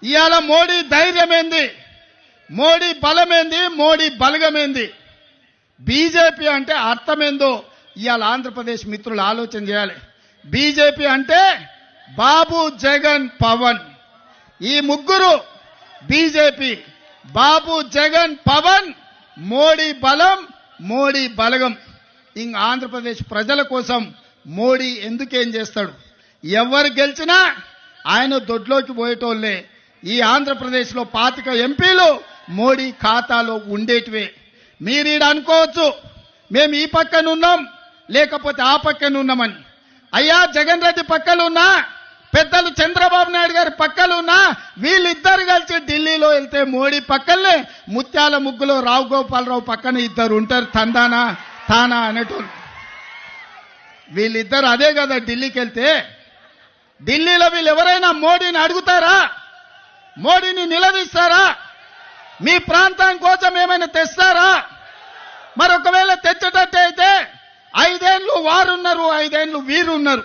ఇవాళ మోడీ ధైర్యమేంది, మోడీ బలమేంది, మోడీ బలగమేంది, బీజేపీ అంటే అర్థమేందో ఇవాళ ఆంధ్రప్రదేశ్ మిత్రులు ఆలోచన చేయాలి. బీజేపీ అంటే బాబు, జగన్, పవన్. ఈ ముగ్గురు బీజేపీ. బాబు, జగన్, పవన్, మోడీ బలం, మోడీ బలగం. ఇంక ఆంధ్రప్రదేశ్ ప్రజల కోసం మోడీ ఎందుకేం చేస్తాడు? ఎవరు గెలిచినా ఆయన దొడ్లోకి పోయేటోళ్లే. ఈ ఆంధ్రప్రదేశ్లో 25 ఎంపీలు మోడీ ఖాతాలో ఉండేటివే. మీరు ఈడ అనుకోవచ్చు మేము ఈ పక్కన ఉన్నాం లేకపోతే ఆ పక్కన ఉన్నామని. అయ్యా, జగన్ రెడ్డి పక్కన ఉన్నా, పెద్దలు చంద్రబాబు నాయుడు గారి పక్కన ఉన్నా, వీళ్ళిద్దరు కలిసి ఢిల్లీలో వెళ్తే మోడీ పక్కనే ముత్యాల ముగ్గులో రావు గోపాలరావు పక్కన ఇద్దరు ఉంటారు, తందానా తానా అనేటోళ్ళు. వీళ్ళిద్దరు అదే కదా ఢిల్లీకి వెళ్తే. ఢిల్లీలో వీళ్ళు ఎవరైనా మోడీని అడుగుతారా? మోడీని నిలదీస్తారా? మీ ప్రాంతం కోసం ఏమైనా తెస్తారా? మరొకవేళ తెచ్చేటట్టు అయితే 5 ఏళ్ళు వారున్నారు, 5 ఏళ్ళు వీరున్నారు.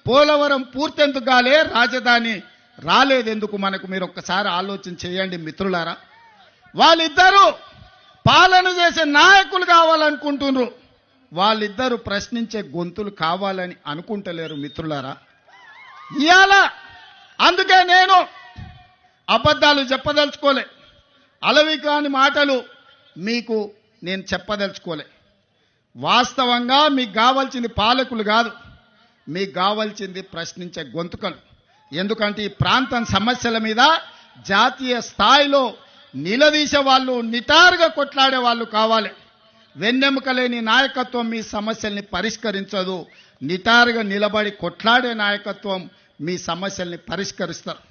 పోలవరం పూర్తెందుకు కాలే, రాజధాని రాలేదెందుకు మనకు? మీరు ఒక్కసారి ఆలోచన చేయండి మిత్రులారా. వాళ్ళిద్దరూ పాలన చేసే నాయకులు కావాలనుకుంటున్నారు, వాళ్ళిద్దరూ ప్రశ్నించే గొంతులు కావాలని అనుకుంటలేరు మిత్రులారా. ఇవాళ అందుకే నేను అబద్ధాలు చెప్పదలుచుకోలే, అలవి కాని మాటలు మీకు నేను చెప్పదలుచుకోలే. వాస్తవంగా మీకు కావాల్సింది పాలకులు కాదు, మీకు కావాల్సింది ప్రశ్నించే గొంతుకలు. ఎందుకంటే ఈ ప్రాంతం సమస్యల మీద జాతీయ స్థాయిలో నిలదీసే వాళ్ళు, నిటారుగా కొట్లాడే వాళ్ళు కావాలి. వెన్నెముక లేని నాయకత్వం మీ సమస్యల్ని పరిష్కరించదు. నిటారుగా నిలబడి కొట్లాడే నాయకత్వం మీ సమస్యల్ని పరిష్కరిస్తారు.